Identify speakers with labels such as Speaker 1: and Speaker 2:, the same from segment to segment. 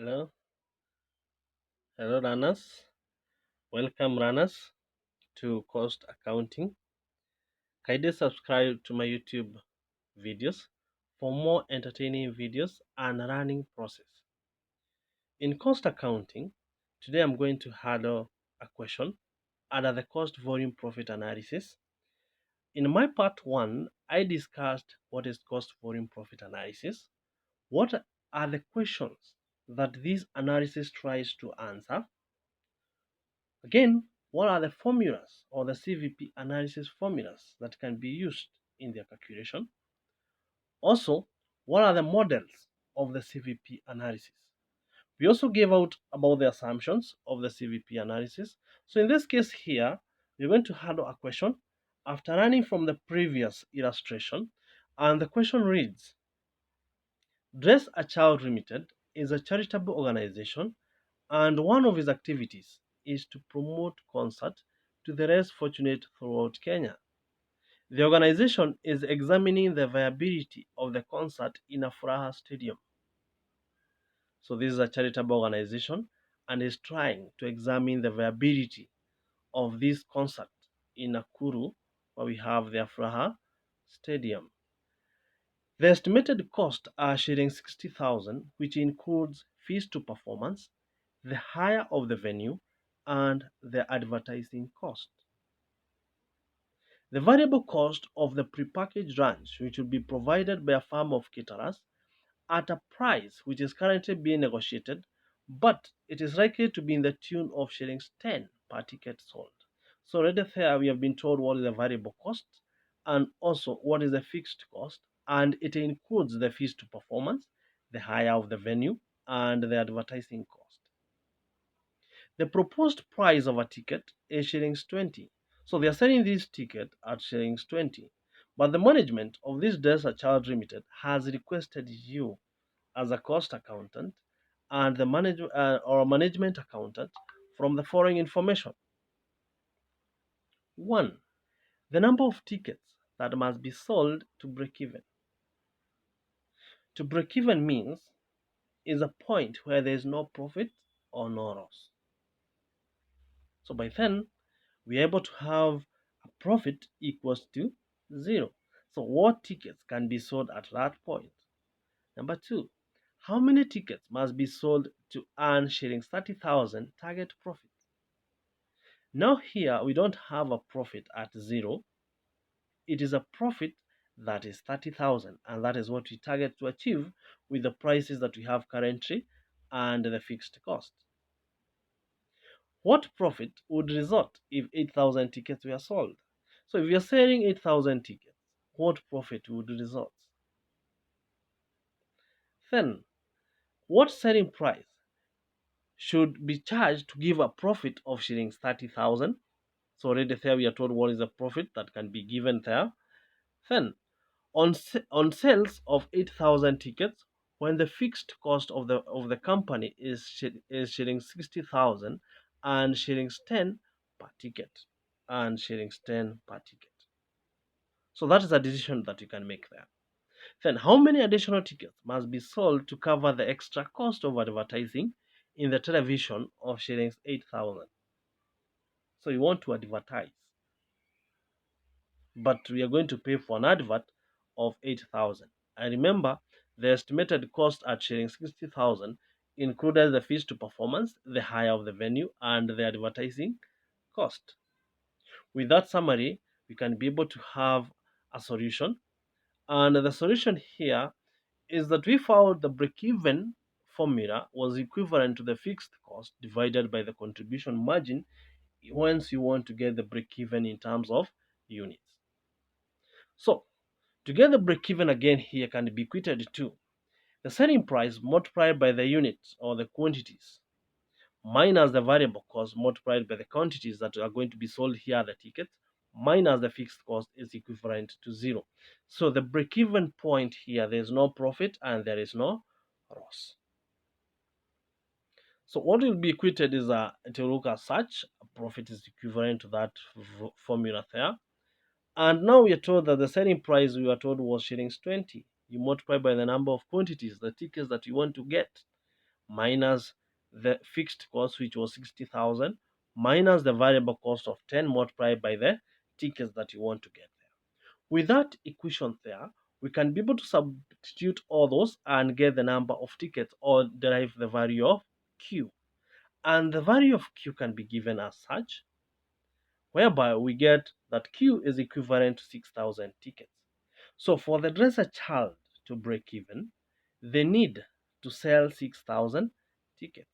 Speaker 1: Hello, hello runners. Welcome runners to cost accounting. Kindly subscribe to my YouTube videos for more entertaining videos and running process. In cost accounting, today I'm going to handle a question under the cost volume profit analysis. In my part 1, I discussed what is cost volume profit analysis, what are the questions that this analysis tries to answer. Again, what are the formulas or the CVP analysis formulas that can be used in their calculation? Also, what are the models of the CVP analysis? We also gave out about the assumptions of the CVP analysis. So in this case here, we're going to handle a question after running from the previous illustration. And the question reads, Dress a Child Limited is a charitable organization and one of its activities is to promote concert to the less fortunate throughout Kenya. The organization is examining the viability of the concert in a Furaha Stadium. So this is a charitable organization and is trying to examine the viability of this concert in Nakuru, where we have the Furaha Stadium. The estimated cost are shilling 60,000, which includes fees to performance, the hire of the venue, and the advertising cost. The variable cost of the prepackaged lunch, which will be provided by a firm of caterers at a price which is currently being negotiated, but it is likely to be in the tune of shillings 10 per ticket sold. So already there we have been told what is the variable cost and also what is the fixed cost, and it includes the fees to performance, the hire of the venue, and the advertising cost. The proposed price of a ticket is shillings 20. So they are selling this ticket at shillings 20. But the management of this Desert Child Limited has requested you as a cost accountant and the or management accountant from the following information. 1. The number of tickets that must be sold to break even. To break even means is a point where there is no profit or no loss. So by then, we are able to have a profit equals to 0. So what tickets can be sold at that point? Number 2, how many tickets must be sold to earn shillings 30,000 target profit? Now here we don't have a profit at 0. It is a profit that is 30,000, and that is what we target to achieve with the prices that we have currently and the fixed cost. What profit would result if 8,000 tickets were sold? So if you're selling 8,000 tickets, what profit would result? Then, what selling price should be charged to give a profit of shillings 30,000? So already there we are told what is the profit that can be given there. Then, on sales of 8,000 tickets, when the fixed cost of the company is shillings 60,000 and shillings 10 per ticket and shillings 10 per ticket. So that is a decision that you can make there. Then how many additional tickets must be sold to cover the extra cost of advertising in the television of shillings 8,000? So you want to advertise, but we are going to pay for an advert of 8,000. And remember, the estimated cost at shilling 60,000 included the fees to performance, the hire of the venue, and the advertising cost. With that summary, we can be able to have a solution. And the solution here is that we found the break-even formula was equivalent to the fixed cost divided by the contribution margin once you want to get the break-even in terms of units. So to get the break-even again here can be equated to the selling price multiplied by the units or the quantities minus the variable cost multiplied by the quantities that are going to be sold here, the tickets, minus the fixed cost is equivalent to 0. So the break-even point here, there is no profit and there is no loss. So what will be equated is to look as such, a profit is equivalent to that formula there. And now we are told that the selling price we were told was shillings 20. You multiply by the number of quantities, the tickets that you want to get, minus the fixed cost, which was 60,000, minus the variable cost of 10 multiplied by the tickets that you want to get there. With that equation there, we can be able to substitute all those and get the number of tickets or derive the value of Q. And the value of Q can be given as such, whereby we get that Q is equivalent to 6,000 tickets. So for the dresser child to break even, they need to sell 6,000 tickets.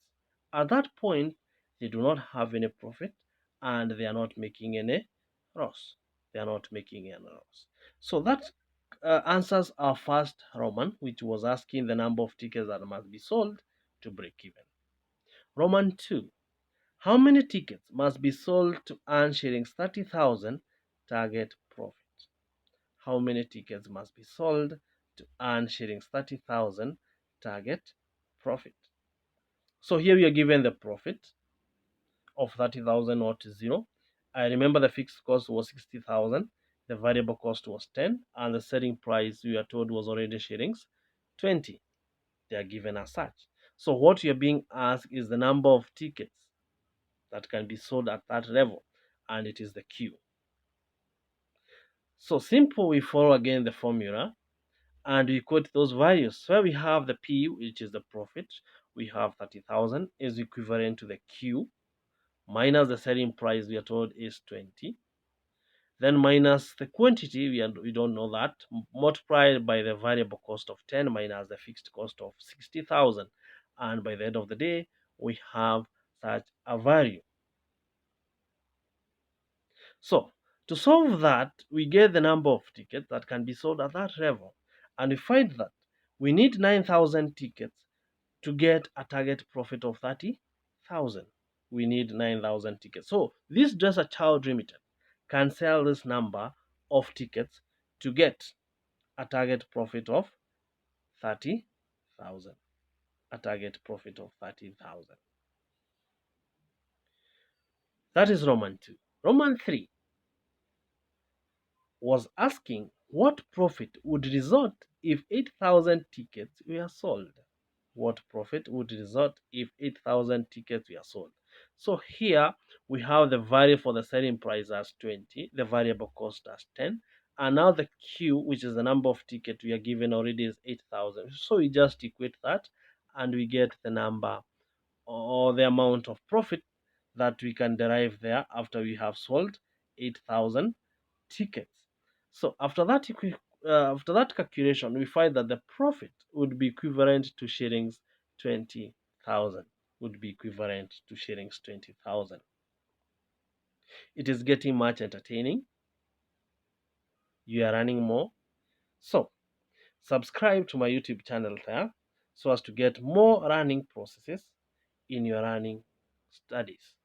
Speaker 1: At that point, they do not have any profit and they are not making any loss. They are not making any loss. So that answers our first Roman, which was asking the number of tickets that must be sold to break even. Roman 2. How many tickets must be sold to earn shillings 30,000 target profit? How many tickets must be sold to earn shillings 30,000 target profit? So here we are given the profit of 30,000 not 0. I remember the fixed cost was 60,000, the variable cost was 10, and the selling price we are told was already shillings 20. They are given as such. So what you're being asked is the number of tickets that can be sold at that level, and it is the Q. So simple, we follow again the formula and we quote those values. So we have the P, which is the profit. We have 30,000 is equivalent to the Q minus the selling price we are told is 20. Then minus the quantity, we don't know that, multiplied by the variable cost of 10 minus the fixed cost of 60,000. And by the end of the day, we have such a value. So to solve that, we get the number of tickets that can be sold at that level. And we find that we need 9,000 tickets to get a target profit of 30,000. We need 9,000 tickets. So this Dresser Child Limited can sell this number of tickets to get a target profit of 30,000. A target profit of 30,000. That is Roman 2. Roman 3 was asking what profit would result if 8,000 tickets were sold. What profit would result if 8,000 tickets were sold? So here we have the value for the selling price as 20, the variable cost as 10, and now the Q, which is the number of tickets we are given already, is 8,000. So we just equate that and we get the number or the amount of profit that we can derive there after we have sold 8,000 tickets. So after that calculation, we find that the profit would be equivalent to shillings 20,000. Would be equivalent to shillings 20,000. It is getting much entertaining. You are running more. So subscribe to my YouTube channel there so as to get more running processes in your running studies.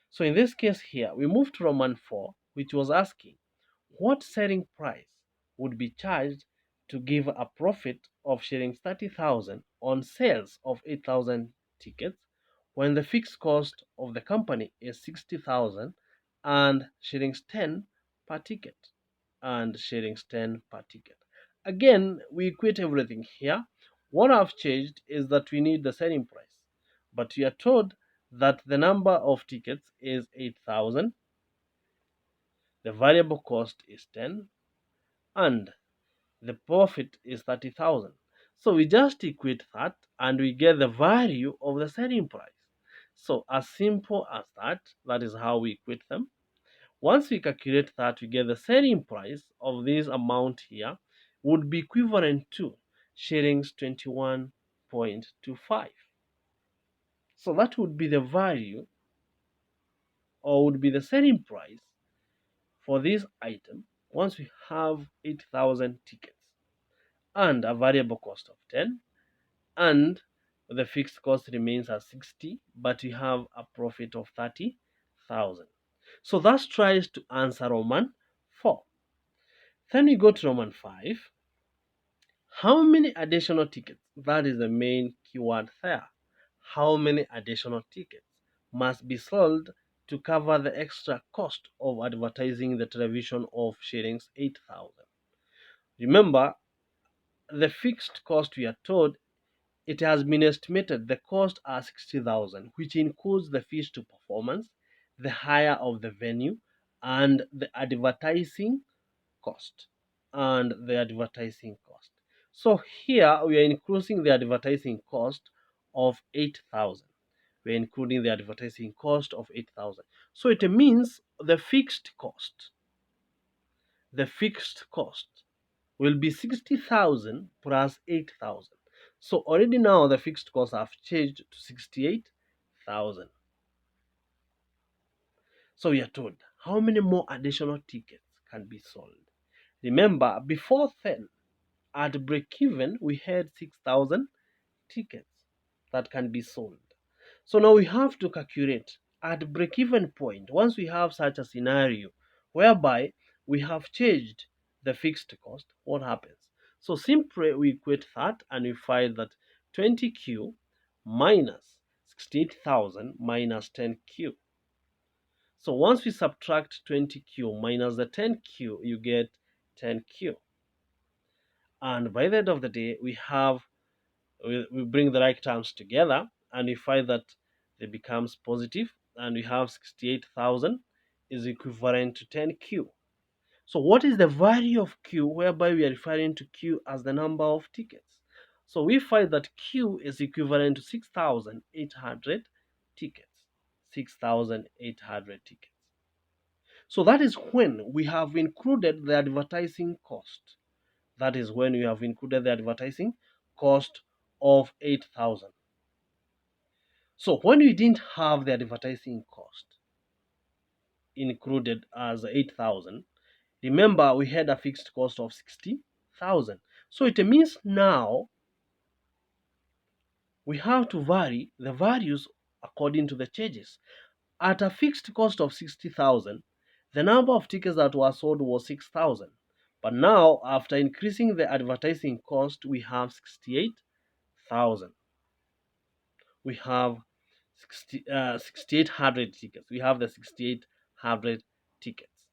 Speaker 1: So in this case here, we move to Roman 4, which was asking what selling price would be charged to give a profit of shillings 30,000 on sales of 8,000 tickets when the fixed cost of the company is 60,000 and shillings 10 per ticket and shillings 10 per ticket. Again, we equate everything here. What I've changed is that we need the selling price, but we are told that the number of tickets is 8,000, the variable cost is 10, and the profit is 30,000. So we just equate that and we get the value of the selling price. So as simple as that, that is how we equate them. Once we calculate that, we get the selling price of this amount here would be equivalent to shillings 21.25. So that would be the value or would be the selling price for this item once we have 8,000 tickets and a variable cost of 10 and the fixed cost remains at 60, but we have a profit of 30,000. So that tries to answer Roman 4. Then we go to Roman 5. How many additional tickets? That is the main keyword there. How many additional tickets must be sold to cover the extra cost of advertising the television of shillings 8,000? Remember, the fixed cost we are told it has been estimated the cost are 60,000, which includes the fees to performance, the hire of the venue, and the advertising cost. So here we are including the advertising cost of 8,000. We're including the advertising cost of 8,000. So it means the fixed cost will be 60,000 plus 8,000. So already now the fixed costs have changed to 68,000. So we are told how many more additional tickets can be sold. Remember, before then, at break even, we had 6,000 tickets that can be sold. So now we have to calculate at break even point, once we have such a scenario whereby we have changed the fixed cost, what happens? So simply we equate that and we find that 20Q minus 68,000 minus 10Q. So once we subtract 20Q minus the 10Q, you get 10Q. And by the end of the day, we bring the right terms together and we find that it becomes positive, and we have 68,000 is equivalent to 10Q. So what is the value of Q, whereby we are referring to Q as the number of tickets? So we find that Q is equivalent to 6,800 tickets. 6,800 tickets. So that is when we have included the advertising cost. That is when we have included the advertising cost of 8,000. So when we didn't have the advertising cost included as 8,000, remember we had a fixed cost of 60,000. So it means now we have to vary the values according to the changes. At a fixed cost of 60,000, the number of tickets that were sold was 6,000. But now, after increasing the advertising cost, we have 68,000. We have 6,800 tickets. We have the 6,800 tickets.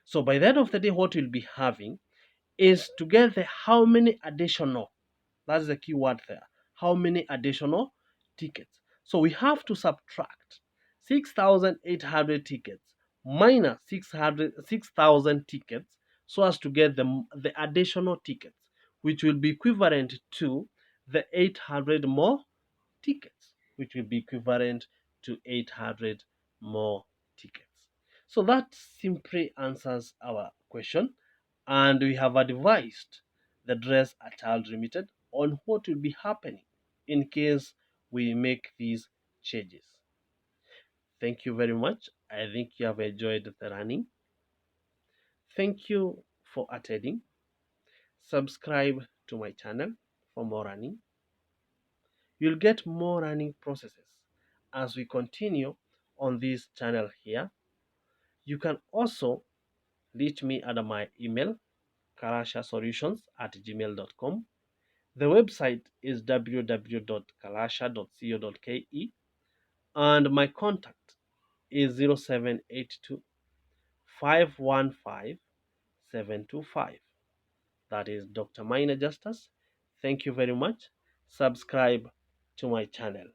Speaker 1: So by the end of the day, what we'll be having is to get the how many additional, that's the key word there, how many additional tickets. So we have to subtract 6,800 tickets minus 6,000 tickets so as to get the additional tickets, which will be equivalent to the 800 more tickets, which will be equivalent to 800 more tickets. So that simply answers our question, and we have advised the Dress a Child Limited on what will be happening in case we make these changes. Thank you very much. I think you have enjoyed the running. Thank you for attending. Subscribe to my channel for more running. You'll get more running processes as we continue on this channel here. You can also reach me at my email, karashasolutions@gmail.com. The website is www.kalasha.co.ke, and my contact is 0782 515 725. That is Dr. Minor Justice. Thank you very much. Subscribe to my channel.